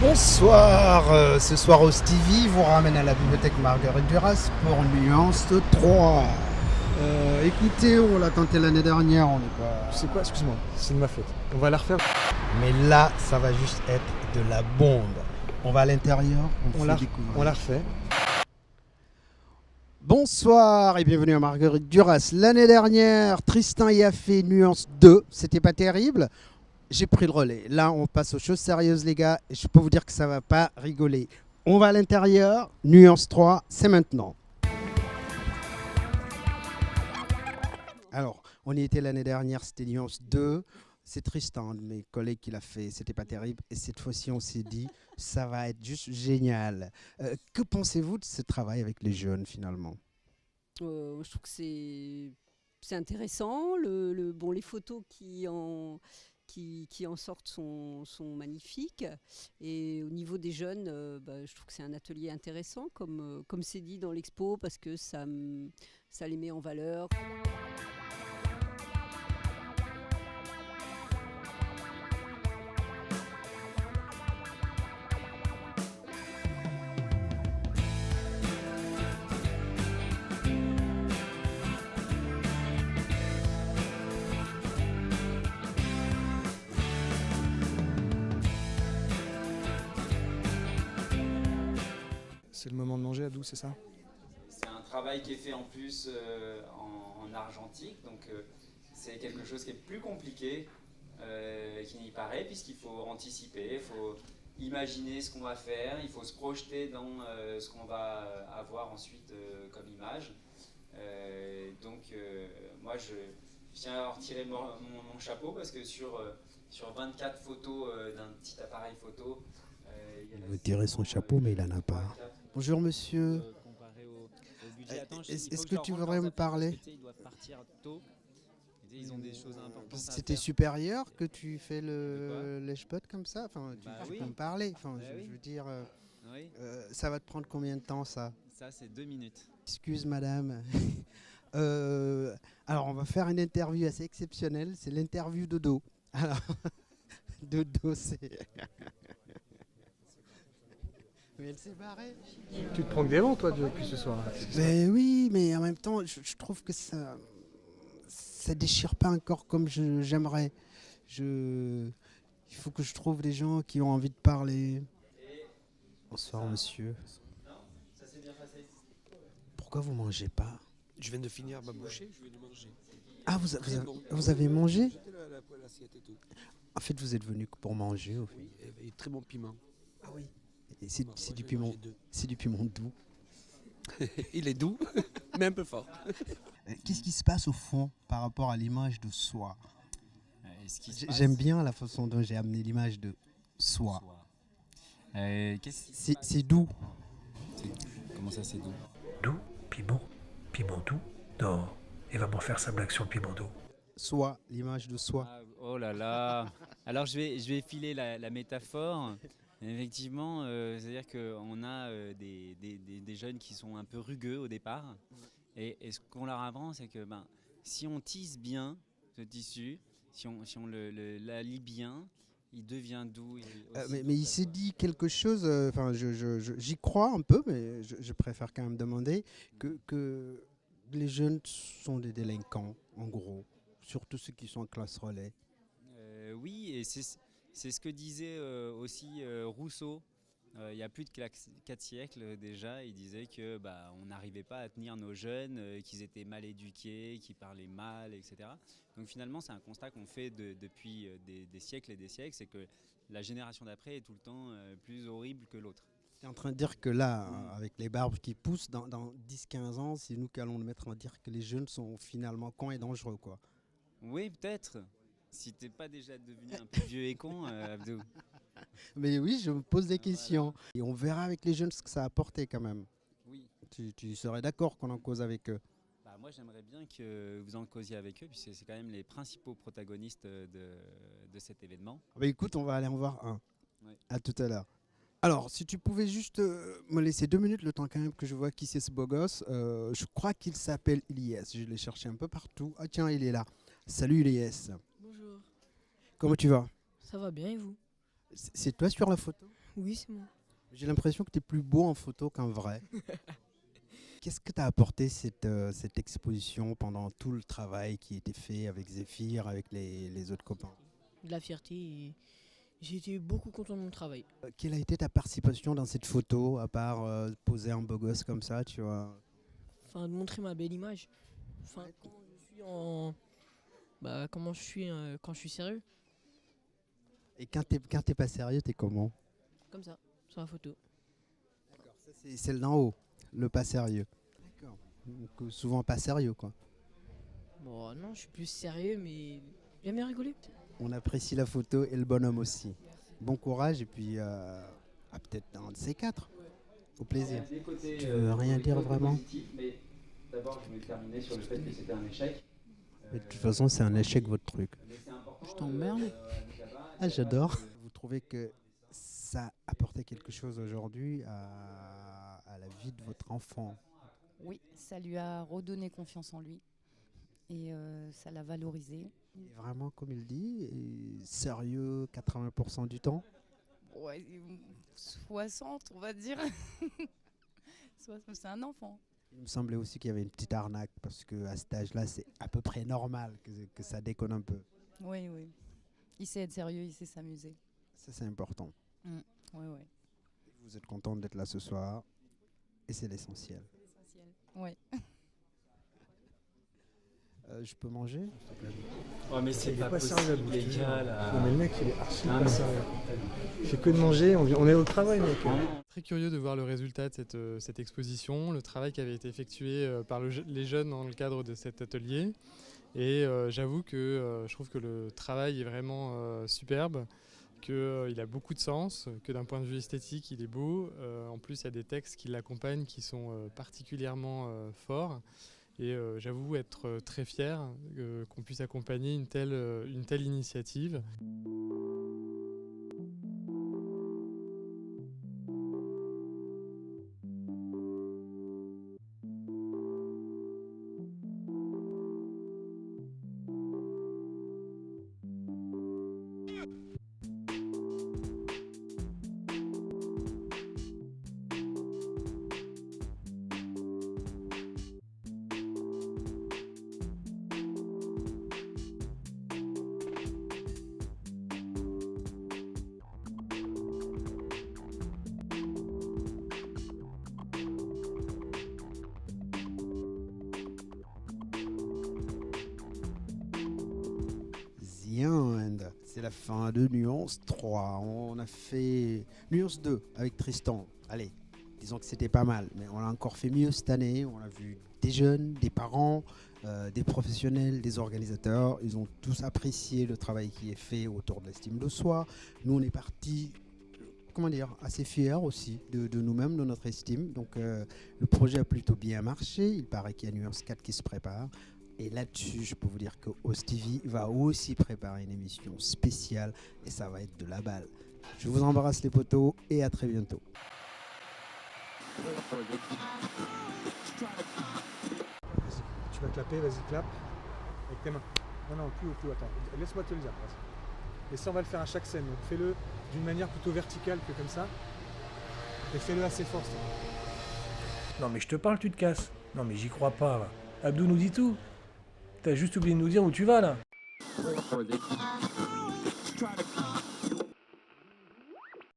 Bonsoir, ce soir au Stevie vous ramène à la bibliothèque Marguerite Duras pour Nuance 3. Écoutez, on l'a tenté l'année dernière, on n'est pas... Tu sais quoi, excuse-moi, c'est de ma faute. On va la refaire. Mais là, ça va juste être de la bombe. On va à l'intérieur, On la refait. Bonsoir et bienvenue à Marguerite Duras. L'année dernière, Tristan y a fait Nuance 2, c'était pas terrible. J'ai pris le relais. Là, on passe aux choses sérieuses, les gars. Et je peux vous dire que ça va pas rigoler. On va à l'intérieur. Nuance 3, c'est maintenant. Alors, on y était l'année dernière, c'était Nuance 2. C'est Tristan, un de mes collègues, qui l'a fait. C'était pas terrible. Et cette fois-ci, on s'est dit, ça va être juste génial. Que pensez-vous de ce travail avec les jeunes, finalement? Je trouve que c'est intéressant. Bon, les photos qui en sortent sont magnifiques. Et au niveau des jeunes, je trouve que c'est un atelier intéressant, comme c'est dit dans l'expo, parce que ça les met en valeur. C'est le moment de manger, Adou, c'est ça? C'est un travail qui est fait en plus en argentique, donc c'est quelque chose qui est plus compliqué qu'il n'y paraît, puisqu'il faut anticiper, il faut imaginer ce qu'on va faire, il faut se projeter dans ce qu'on va avoir ensuite comme image. Moi je tiens à retirer mon chapeau, parce que sur 24 photos d'un petit appareil photo, il veut tirer son chapeau, mais il n'en a pas. Bonjour monsieur. Est-ce que tu voudrais me parler? C'était supérieur que tu fais le lèche-pote comme ça? Enfin, tu peux me parler. Enfin, je veux dire, ça va te prendre combien de temps, ça? Ça, c'est 2 minutes. Excuse madame. Alors, on va faire une interview assez exceptionnelle. C'est l'interview Dodo. Alors, Dodo, c'est... Mais elle s'est barrée. Tu te prends que des vents, toi, depuis ce soir. Mais oui, mais en même temps, je trouve que ça déchire pas encore comme j'aimerais. Il faut que je trouve des gens qui ont envie de parler. Bonsoir, monsieur. Ça s'est bien passé. Pourquoi vous mangez pas? Je viens de finir ma bouchée, je viens de manger. Ah, vous avez mangé? J'étais là, l'assiette et tout. En fait, vous êtes venu pour manger, au fait. Oui, et très bon piment. Ah oui. Et c'est du piment. C'est du piment doux. Il est doux, mais un peu fort. Qu'est-ce qui se passe au fond par rapport à l'image de soi? J'aime bien la façon dont j'ai amené l'image de soi. C'est doux. Comment ça, c'est doux? Doux, piment doux. Non, il va m'en faire sa blague sur le piment doux. Soi, l'image de soi. Oh là là. Alors je vais filer la métaphore. Effectivement, c'est-à-dire qu'on a des jeunes qui sont un peu rugueux au départ. Et ce qu'on leur apprend, c'est que si on tisse bien ce tissu, si on la lie bien, il devient doux. Mais il s'est dit quelque chose, j'y crois un peu, mais je préfère quand même demander que les jeunes sont des délinquants, en gros, surtout ceux qui sont en classe relais. Oui, et c'est ce que disait aussi Rousseau. Il y a plus de 4 siècles déjà, il disait que on n'arrivait pas à tenir nos jeunes, qu'ils étaient mal éduqués, qu'ils parlaient mal, etc. Donc finalement, c'est un constat qu'on fait depuis des siècles et des siècles, c'est que la génération d'après est tout le temps plus horrible que l'autre. Tu es en train de dire que là, avec les barbes qui poussent, dans 10-15 ans, c'est nous qui allons le mettre en dire que les jeunes sont finalement cons et dangereux, quoi. Oui, peut-être. Si t'es pas déjà devenu un peu vieux et con, Abdou. Mais oui, je me pose des questions. Et on verra avec les jeunes ce que ça a apporté quand même. Oui. Tu serais d'accord qu'on en cause avec eux? Moi, j'aimerais bien que vous en causiez avec eux, puisque c'est quand même les principaux protagonistes de cet événement. Écoute, on va aller en voir un. Oui. À tout à l'heure. Alors, si tu pouvais juste me laisser 2 minutes, le temps quand même que je vois qui c'est ce beau gosse. Je crois qu'il s'appelle Ilyes. Je l'ai cherché un peu partout. Ah tiens, il est là. Salut Ilyes. Bonjour. Comment tu vas? Ça va bien et vous? C'est toi sur la photo? Oui, c'est moi. J'ai l'impression que tu es plus beau en photo qu'en vrai. Qu'est-ce que t'as apporté cette exposition pendant tout le travail qui était fait avec Zéphyr, avec les autres copains? De la fierté et j'ai été beaucoup content de mon travail. Quelle a été ta participation dans cette photo, à part poser un beau gosse comme ça, tu vois? Enfin, de montrer ma belle image. Enfin, quand je suis en... Bah, comment je suis quand je suis sérieux. Et quand t'es pas sérieux, t'es comment? Comme ça, sur la photo. D'accord, ça c'est celle d'en haut, le pas sérieux. D'accord. Donc souvent pas sérieux, quoi. Bon, non, je suis plus sérieux, mais j'aime bien rigoler. On apprécie la photo et le bonhomme aussi. Bon courage et puis peut-être un de ces quatre. Au plaisir. Tu veux rien dire vraiment? Mais d'abord, je voulais terminer sur le fait que c'était un échec. Mais de toute façon, c'est un échec votre truc. Je t'emmerde. Ah, j'adore. Vous trouvez que ça apportait quelque chose aujourd'hui à la vie de votre enfant? Oui, ça lui a redonné confiance en lui et ça l'a valorisé. Il est vraiment, comme il dit, sérieux 80% du temps? Ouais, 60, on va dire. C'est un enfant. Il me semblait aussi qu'il y avait une petite arnaque parce qu'à cet âge-là, c'est à peu près normal que ça déconne un peu. Oui, oui. Il sait être sérieux, il sait s'amuser. Ça, c'est important. Oui, oui. Vous êtes contente d'être là ce soir et c'est l'essentiel. Oui. Je peux manger? Oh, mais c'est pas sérieux, possible, les gars, là. Non, mais le mec, il est archi pas sérieux. Il fait que de manger, on est au travail, mec. Très curieux de voir le résultat de cette exposition, le travail qui avait été effectué par les jeunes dans le cadre de cet atelier. Et j'avoue que je trouve que le travail est vraiment superbe, qu'il a beaucoup de sens, que d'un point de vue esthétique il est beau. En plus il y a des textes qui l'accompagnent qui sont particulièrement forts. Et j'avoue être très fier qu'on puisse accompagner une telle initiative. C'est la fin de Nuance 3. On a fait Nuance 2 avec Tristan. Allez, disons que c'était pas mal, mais on a encore fait mieux cette année. On a vu des jeunes, des parents, des professionnels, des organisateurs. Ils ont tous apprécié le travail qui est fait autour de l'estime de soi. Nous, on est partis, assez fiers aussi de nous-mêmes, de notre estime. Donc, le projet a plutôt bien marché. Il paraît qu'il y a Nuance 4 qui se prépare. Et là-dessus, je peux vous dire que Host TV va aussi préparer une émission spéciale et ça va être de la balle. Je vous embrasse les potos et à très bientôt. Tu vas clapper, vas-y, clap. Avec tes mains. Non, au cou, attends. Laisse-moi te le dire. Vas-y. Et ça, on va le faire à chaque scène. Donc fais-le d'une manière plutôt verticale que comme ça. Et fais-le assez fort. Non mais je te parle, tu te casses. Non mais j'y crois pas là. Abdou nous dit tout. T'as juste oublié de nous dire où tu vas là.